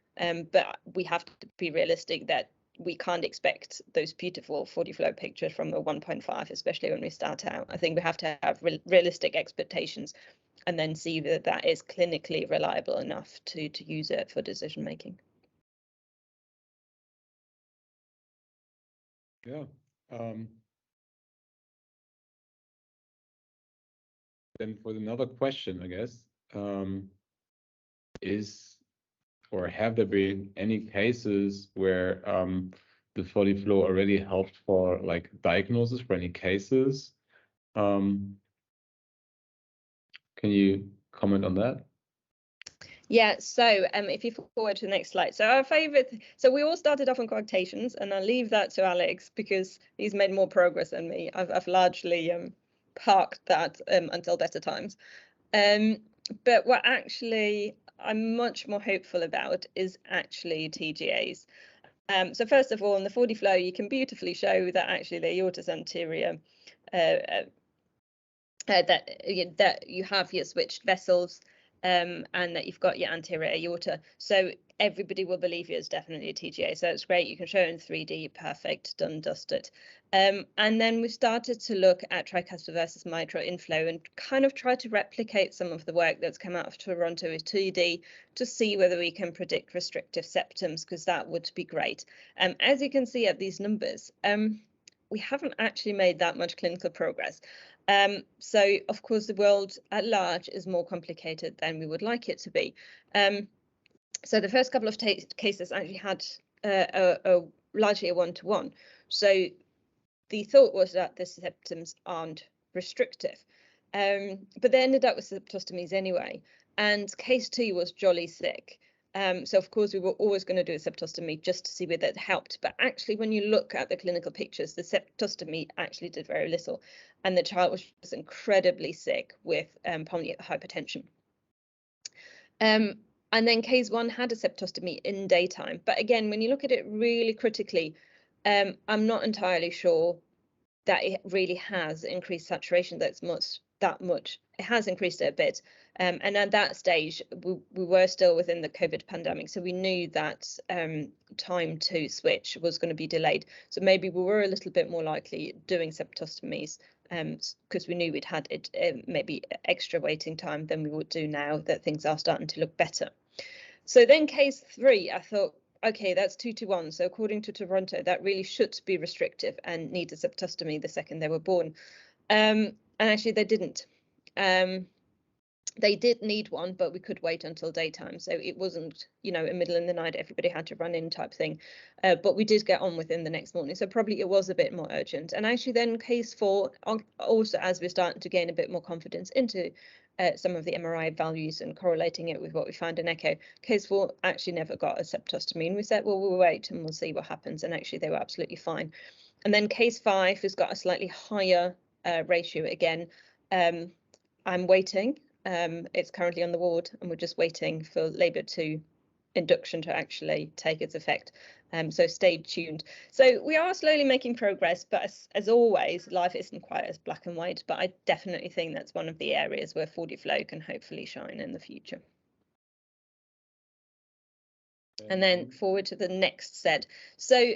but we have to be realistic that we can't expect those beautiful 40 flow pictures from a 1.5, especially when we start out. I think we have to have realistic expectations and then see that that is clinically reliable enough to use it for decision making. Yeah. Then for another question, I guess, have there been any cases where the 40 flow already helped for like diagnosis for any cases? Can you comment on that? Yeah, so if you forward to the next slide. So our favorite, so we all started off on coarctations, and I'll leave that to Alex because he's made more progress than me. I've largely parked that until better times. But what actually I'm much more hopeful about is actually TGAs. So first of all, in the 40 flow, you can beautifully show that actually the aorta's anterior, that you have your switched vessels, and that you've got your anterior aorta. So everybody will believe you is definitely a TGA. So it's great. You can show it in 3D, perfect, done, dusted. And then we started to look at tricuspid versus mitral inflow and kind of try to replicate some of the work that's come out of Toronto with 2D to see whether we can predict restrictive septums, because that would be great. As you can see at these numbers, we haven't actually made that much clinical progress. So of course the world at large is more complicated than we would like it to be. So the first couple of cases actually had largely a 1-to-1. So the thought was that the septums aren't restrictive, but they ended up with septostomies anyway. And case 2 was jolly sick. So of course we were always going to do a septostomy just to see whether it helped. But actually, when you look at the clinical pictures, the septostomy actually did very little. And the child was just incredibly sick with pulmonary hypertension. And then case 1 had a septostomy in daytime. But again, when you look at it really critically, I'm not entirely sure that it really has increased saturation that much. It has increased it a bit. And at that stage, we were still within the COVID pandemic. So we knew that time to switch was going to be delayed. So maybe we were a little bit more likely doing septostomies because we knew we'd had maybe extra waiting time than we would do now that things are starting to look better. So then case 3, I thought, okay, that's 2-to-1. So according to Toronto, that really should be restrictive and need a septostomy the second they were born. And actually they didn't. They did need one, but we could wait until daytime. So it wasn't, you know, in middle of the night, everybody had to run in type thing. But we did get on within the next morning. So probably it was a bit more urgent. And actually then case 4, also as we're starting to gain a bit more confidence into some of the MRI values and correlating it with what we found in echo, case 4 actually never got a septostomy. And we said, well, we'll wait and we'll see what happens. And actually they were absolutely fine. And then case 5 has got a slightly higher ratio again. I'm waiting. It's currently on the ward and we're just waiting for Labour 2 induction to actually take its effect. So stay tuned. So we are slowly making progress, but as always, life isn't quite as black and white, but I definitely think that's one of the areas where 40 flow can hopefully shine in the future. And then forward to the next set. So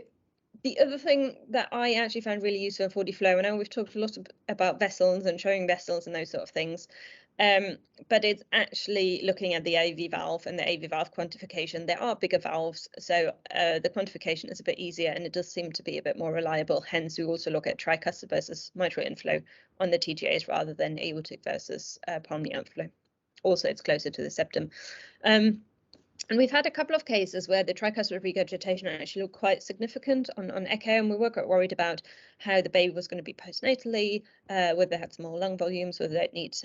the other thing that I actually found really useful in 40 flow, and I know we've talked a lot about vessels and showing vessels and those sort of things, But it's actually looking at the AV valve and the AV valve quantification. There are bigger valves, so the quantification is a bit easier and it does seem to be a bit more reliable. Hence, we also look at tricuspid versus mitral inflow on the TGAs rather than aortic versus pulmonary outflow. Also, it's closer to the septum. And we've had a couple of cases where the tricuspid regurgitation actually looked quite significant on echo, and we were quite worried about how the baby was going to be postnatally, whether they had small lung volumes, whether they'd need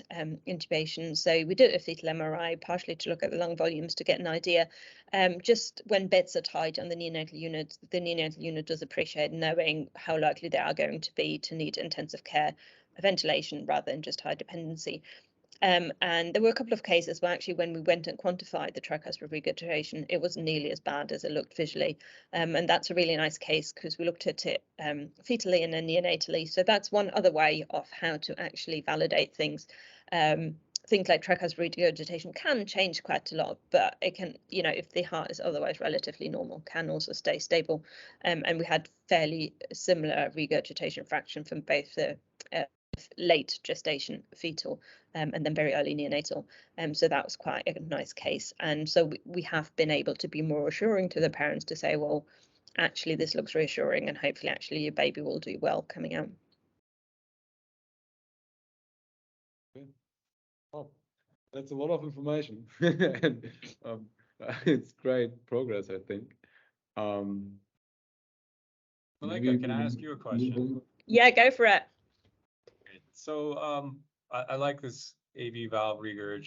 intubation. So we did a fetal MRI, partially to look at the lung volumes to get an idea. Just when beds are tight on the neonatal unit does appreciate knowing how likely they are going to be to need intensive care ventilation rather than just high dependency. And there were a couple of cases where actually when we went and quantified the tricuspid regurgitation, it wasn't nearly as bad as it looked visually. And that's a really nice case because we looked at it fetally and then neonatally. So that's one other way of how to actually validate things. Things like tricuspid regurgitation can change quite a lot, but it can, you know, if the heart is otherwise relatively normal, can also stay stable. And we had fairly similar regurgitation fraction from both the late gestation fetal and then very early neonatal. So that was quite a nice case. And so we have been able to be more assuring to the parents to say, well, actually, this looks reassuring and hopefully actually your baby will do well coming out. Oh, that's a lot of information. And it's great progress, I think. Malenka, can I ask you a question? Yeah, go for it. So I like this AV valve regurg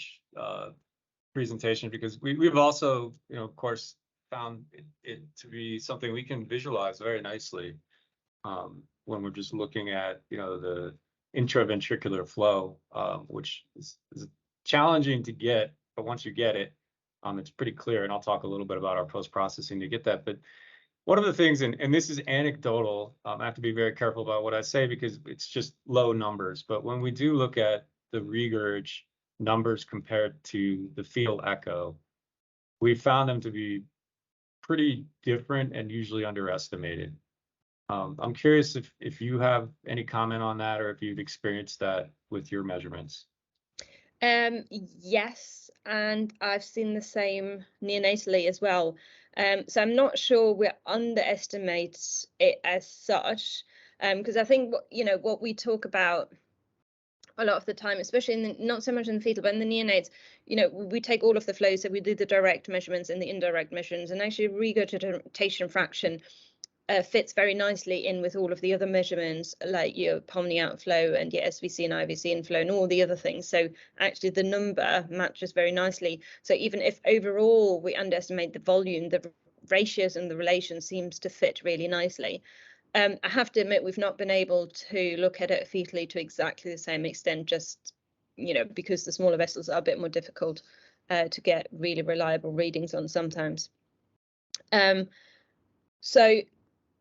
presentation because we've also, you know, of course, found it to be something we can visualize very nicely when we're just looking at, you know, the intraventricular flow, which is challenging to get, but once you get it, it's pretty clear. And I'll talk a little bit about our post-processing to get that. But one of the things, and this is anecdotal, I have to be very careful about what I say because it's just low numbers. But when we do look at the regurg numbers compared to the fetal echo, we found them to be pretty different and usually underestimated. I'm curious if you have any comment on that or if you've experienced that with your measurements. Yes, and I've seen the same neonatally as well. So I'm not sure we underestimate it as such, because I think what we talk about a lot of the time, especially in not so much in the fetal, but in the neonates, we take all of the flows, so we do the direct measurements and the indirect measurements, and actually regurgitation fraction fits very nicely in with all of the other measurements, like your pulmonary outflow and your SVC and IVC inflow and all the other things. So actually the number matches very nicely. So even if overall we underestimate the volume, the ratios and the relation seems to fit really nicely. I have to admit, we've not been able to look at it fetally to exactly the same extent, just, because the smaller vessels are a bit more difficult to get really reliable readings on sometimes. So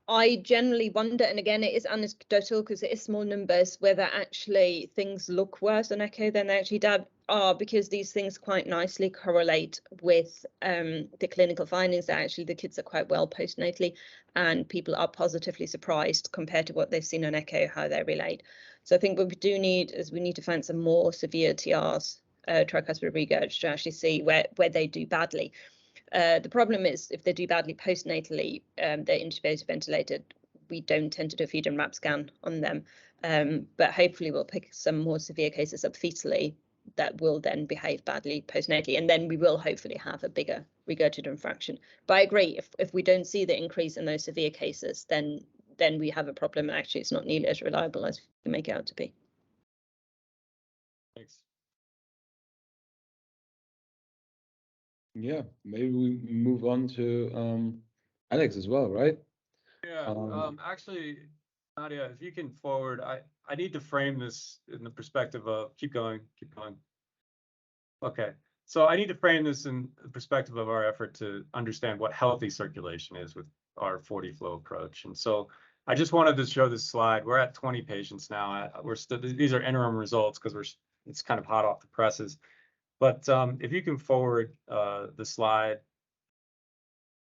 I generally wonder, and again, it is anecdotal because it is small numbers, whether actually things look worse on echo than they actually are, because these things quite nicely correlate with the clinical findings that actually the kids are quite well postnatally and people are positively surprised compared to what they've seen on echo, how they relate. So I think what we do need is we need to find some more severe TRs, tricuspid regurg, to actually see where they do badly. The problem is if they do badly postnatally, they're intubated, ventilated, we don't tend to do a feed and wrap scan on them. But hopefully we'll pick some more severe cases up fetally that will then behave badly postnatally. And then we will hopefully have a bigger regurgitant fraction. But I agree, if we don't see the increase in those severe cases, then we have a problem. And actually, it's not nearly as reliable as we make it out to be. Thanks. Yeah, maybe we move on to Alex as well, right? Yeah, actually, Nadia, if you can forward, I need to frame this in the perspective of, keep going. Okay, so I need to frame this in the perspective of our effort to understand what healthy circulation is with our 40 flow approach. And so I just wanted to show this slide. We're at 20 patients now. These are interim results because it's kind of hot off the presses. But if you can forward the slide,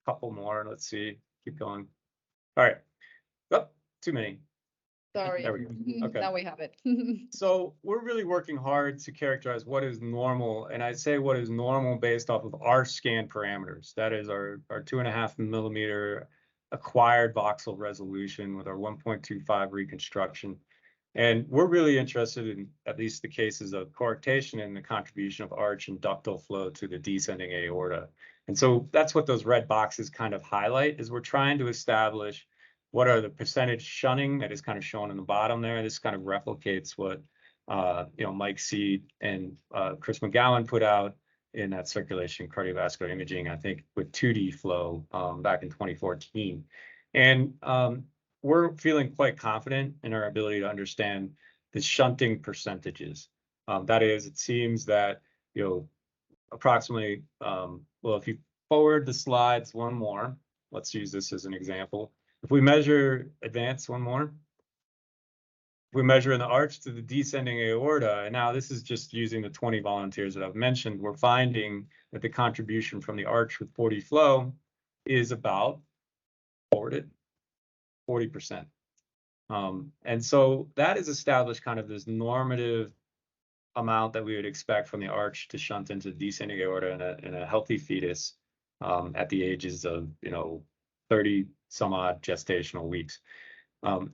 a couple more, let's see, keep going. All right, oh, too many. Sorry. There we go. Okay. Now we have it. So we're really working hard to characterize what is normal, and I'd say what is normal based off of our scan parameters. That is our 2.5 millimeter acquired voxel resolution with our 1.25 reconstruction. And we're really interested in at least the cases of coarctation and the contribution of arch and ductal flow to the descending aorta. And so that's what those red boxes kind of highlight, is we're trying to establish what are the percentage shunting that is kind of shown in the bottom there. This kind of replicates what Mike Seed and Chris McGowan put out in that Circulation Cardiovascular Imaging, I think with 2D flow back in 2014. And we're feeling quite confident in our ability to understand the shunting percentages. That is, it seems that, approximately, if you forward the slides one more, let's use this as an example. If we measure, advance one more, if we measure in the arch to the descending aorta, and now this is just using the 20 volunteers that I've mentioned, we're finding that the contribution from the arch with 40 flow is about, forwarded, 40%. And so that is established kind of this normative amount that we would expect from the arch to shunt into the descending aorta in a healthy fetus at the ages of 30 some odd gestational weeks.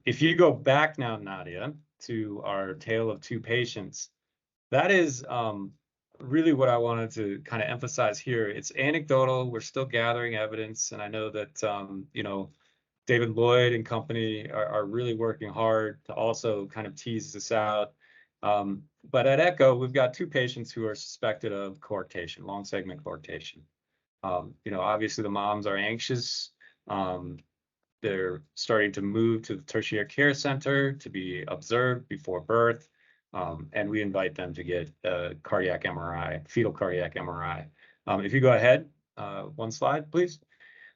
If you go back now, Nadia, to our tale of two patients, that is really what I wanted to kind of emphasize here. It's anecdotal. We're still gathering evidence, and I know that David Lloyd and company are really working hard to also kind of tease this out. But at Echo, we've got two patients who are suspected of coarctation, long segment coarctation. Obviously the moms are anxious. They're starting to move to the tertiary care center to be observed before birth. And we invite them to get a cardiac MRI, fetal cardiac MRI. If you go ahead, one slide, please.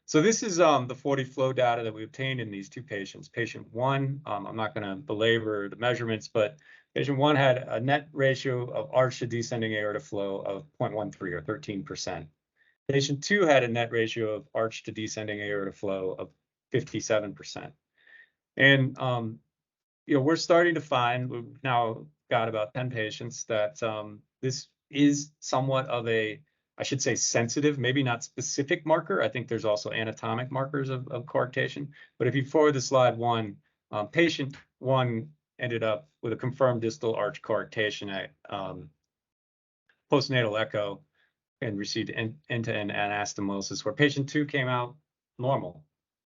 So this is the 40 flow data that we obtained in these two patients. Patient one, I'm not going to belabor the measurements, but patient one had a net ratio of arch to descending aorta flow of 0.13 or 13%. Patient two had a net ratio of arch to descending aorta flow of 57%. And we're starting to find, we've now got about 10 patients, that this is somewhat of a, I should say, sensitive, maybe not specific marker. I think there's also anatomic markers of coarctation. But if you forward the slide one, patient one ended up with a confirmed distal arch coarctation at postnatal echo and received end-to-end anastomosis, where patient two came out normal.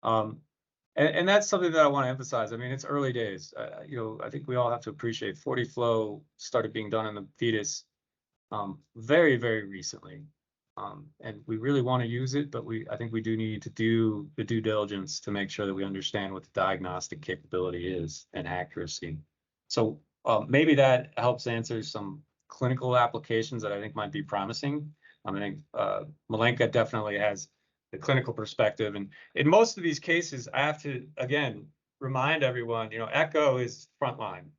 And that's something that I want to emphasize. I mean, it's early days. I think we all have to appreciate 40 flow started being done in the fetus very, very recently. And we really want to use it, but I think we do need to do the due diligence to make sure that we understand what the diagnostic capability is and accuracy. So maybe that helps answer some clinical applications that I think might be promising. I think Milenka definitely has the clinical perspective. And in most of these cases, I have to, again, remind everyone, echo is frontline.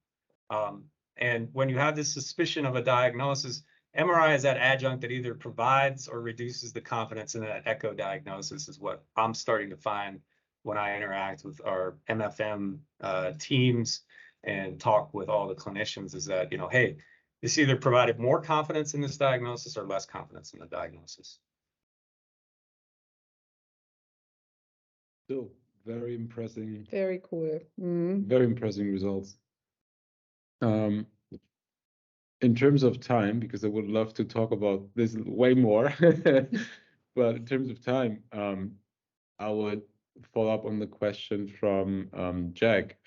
And when you have this suspicion of a diagnosis, MRI is that adjunct that either provides or reduces the confidence in that echo diagnosis, is what I'm starting to find when I interact with our MFM teams and talk with all the clinicians, is that, hey, this either provided more confidence in this diagnosis or less confidence in the diagnosis. Still very impressive. Very cool. Very impressive results. In terms of time, because I would love to talk about this way more, but in terms of time, I would follow up on the question from Jack.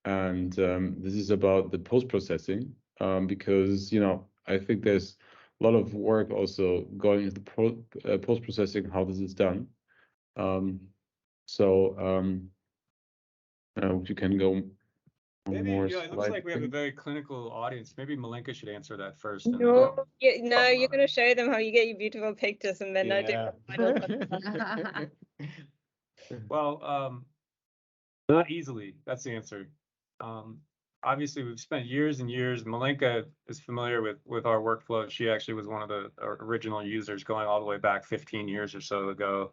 And this is about the post-processing, because, I think there's a lot of work also going into the post-processing, how this is done. If you can go maybe, more. it looks like we have a very clinical audience. Maybe Milenka should answer that first. No, you're going to show them how you get your beautiful pictures, and then I do. Well, not easily. That's the answer. Obviously, we've spent years and years. Milenka is familiar with our workflow. She actually was one of the original users going all the way back 15 years or so ago.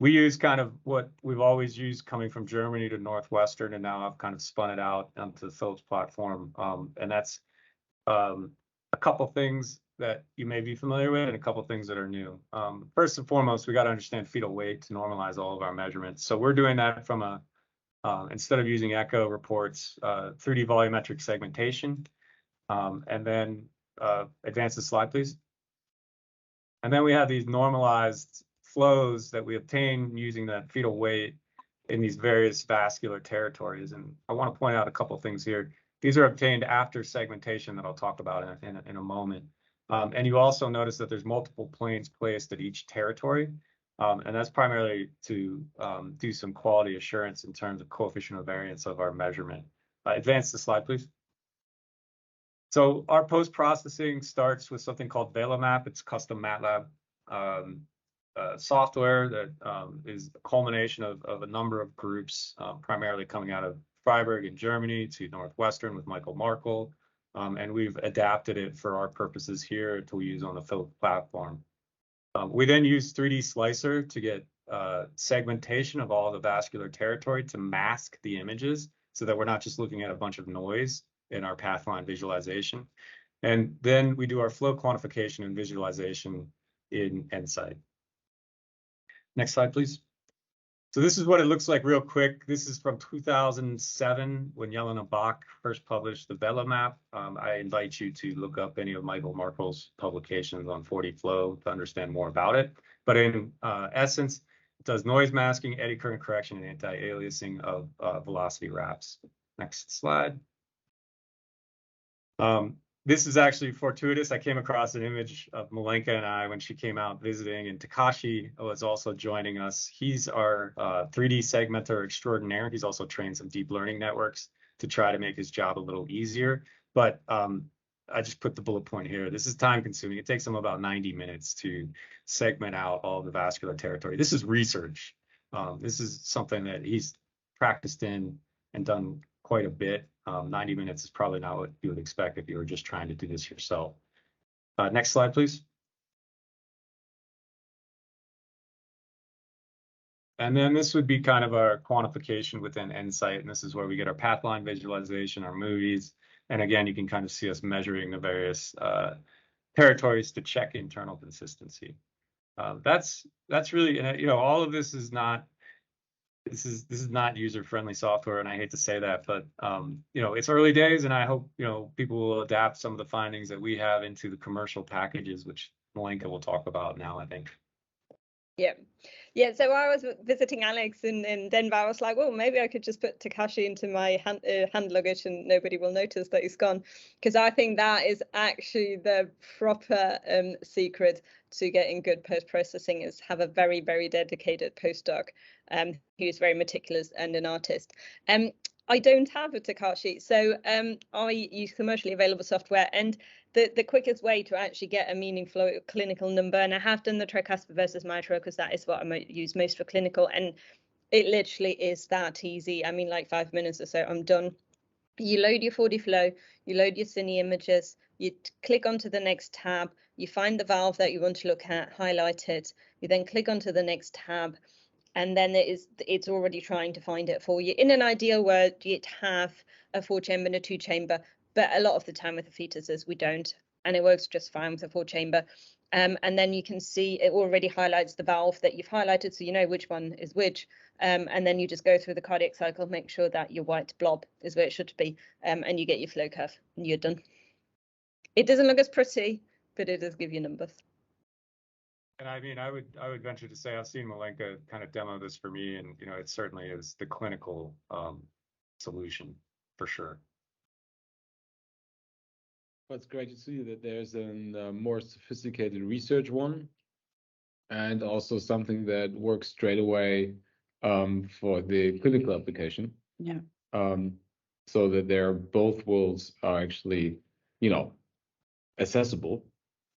we use kind of what we've always used coming from Germany to Northwestern, and now I've kind of spun it out onto the Philips platform. And that's a couple things that you may be familiar with and a couple things that are new. First and foremost, we got to understand fetal weight to normalize all of our measurements. So we're doing that from a, instead of using echo reports, 3D volumetric segmentation. And then advance the slide, please. And then we have these normalized flows that we obtain using that fetal weight in these various vascular territories. And I want to point out a couple of things here. These are obtained after segmentation that I'll talk about in a moment. And you also notice that there's multiple planes placed at each territory. And that's primarily to do some quality assurance in terms of coefficient of variance of our measurement. Advance the slide, please. So our post-processing starts with something called VelaMap. It's custom MATLAB software that is a culmination of a number of groups, primarily coming out of Freiburg in Germany to Northwestern with Michael Markle. And we've adapted it for our purposes here to use on the Philips platform. We then use 3D Slicer to get segmentation of all the vascular territory to mask the images so that we're not just looking at a bunch of noise in our pathline visualization. And then we do our flow quantification and visualization in EnSite. Next slide, please. So this is what it looks like real quick. This is from 2007 when Jelena Bach first published the VelaMap. I invite you to look up any of Michael Markle's publications on 4D flow to understand more about it. But in essence, it does noise masking, eddy current correction, and anti-aliasing of velocity wraps. Next slide. This is actually fortuitous. I came across an image of Milenka and I when she came out visiting, and Takashi was also joining us. He's our 3D segmenter extraordinaire. He's also trained some deep learning networks to try to make his job a little easier. But I just put the bullet point here. This is time consuming. It takes him about 90 minutes to segment out all the vascular territory. This is research. This is something that he's practiced in and done quite a bit. 90 minutes is probably not what you would expect if you were just trying to do this yourself. Next slide, please. And then this would be kind of our quantification within EnSite, and this is where we get our pathline visualization, our movies. And again, you can kind of see us measuring the various territories to check internal consistency. That's really, you know, all of this is not, this is not user-friendly software, and I hate to say that, but you know, it's early days, and I hope, you know, people will adapt some of the findings that we have into the commercial packages, which Milenka will talk about now, I think. Yeah. So I was visiting Alex in Denver. I was like, well, maybe I could just put Takashi into my hand luggage and nobody will notice that he's gone. Because I think that is actually the proper secret to getting good post-processing, is have a very, very dedicated postdoc who's very meticulous and an artist. I don't have a Takashi, so I use commercially available software, and the quickest way to actually get a meaningful clinical number, and I have done the tricuspid versus mitral because that is what I use most for clinical, and it literally is that easy. I mean, like 5 minutes or so, I'm done. You load your 4D flow, you load your cine images, you click onto the next tab, you find the valve that you want to look at, highlight it, you then click onto the next tab, and then it's already trying to find it for you. In an ideal world, you'd have a 4-chamber and a 2-chamber, but a lot of the time with the fetuses, we don't, and it works just fine with a 4-chamber. And then you can see it already highlights the valve that you've highlighted, so you know which one is which. And then you just go through the cardiac cycle, make sure that your white blob is where it should be, and you get your flow curve, and you're done. It doesn't look as pretty, but it does give you numbers. And I mean, I would venture to say I've seen Milenka kind of demo this for me, and you know, it certainly is the clinical solution for sure. Well, it's great to see that there's a more sophisticated research one, and also something that works straight away for the clinical application. Yeah. So that they're both worlds are actually, you know, accessible,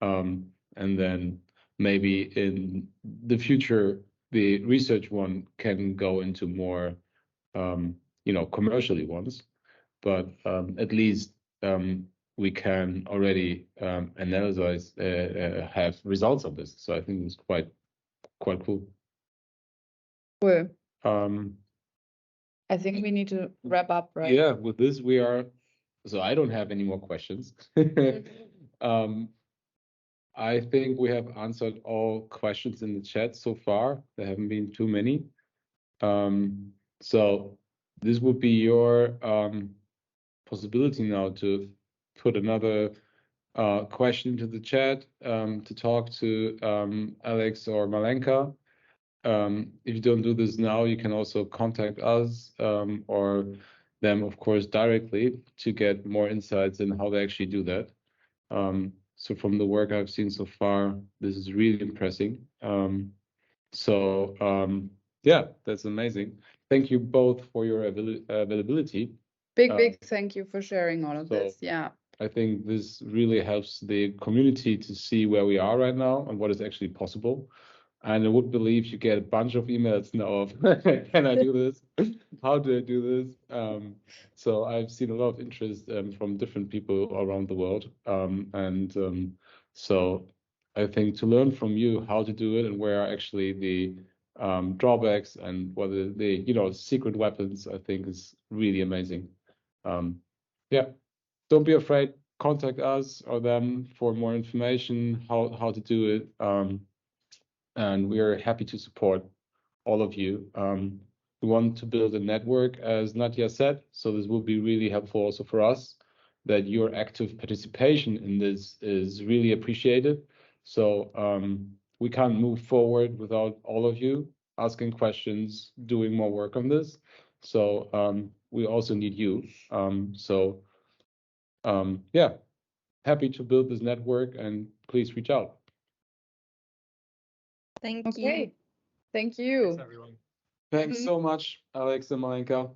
and then maybe in the future the research one can go into more, you know, commercially ones, but at least we can already analyze, have results of this. So I think it's quite cool. Cool. I think we need to wrap up, right? Yeah, with this we are. So I don't have any more questions. I think we have answered all questions in the chat so far. There haven't been too many. So this would be your possibility now to put another question into the chat, to talk to Alex or Malenka. If you don't do this now, you can also contact us or them, of course, directly to get more insights in how they actually do that. So from the work I've seen so far, this is really impressive. Yeah, that's amazing. Thank you both for your availability. Big thank you for sharing all of this. Yeah. I think this really helps the community to see where we are right now and what is actually possible. And I would believe you get a bunch of emails now of, can I do this? How do I do this? So I've seen a lot of interest from different people around the world. So I think to learn from you how to do it and where are actually the drawbacks and whether the secret weapons, I think is really amazing. Yeah, don't be afraid. Contact us or them for more information how to do it. And we are happy to support all of you. We want to build a network, as Nadia said, so this will be really helpful also for us, that your active participation in this is really appreciated. So we can't move forward without all of you asking questions, doing more work on this. So we also need you. Yeah, happy to build this network, and please reach out. Thank Okay. you. Thank you. Thanks, everyone. Thanks so much, Alex and Malenka.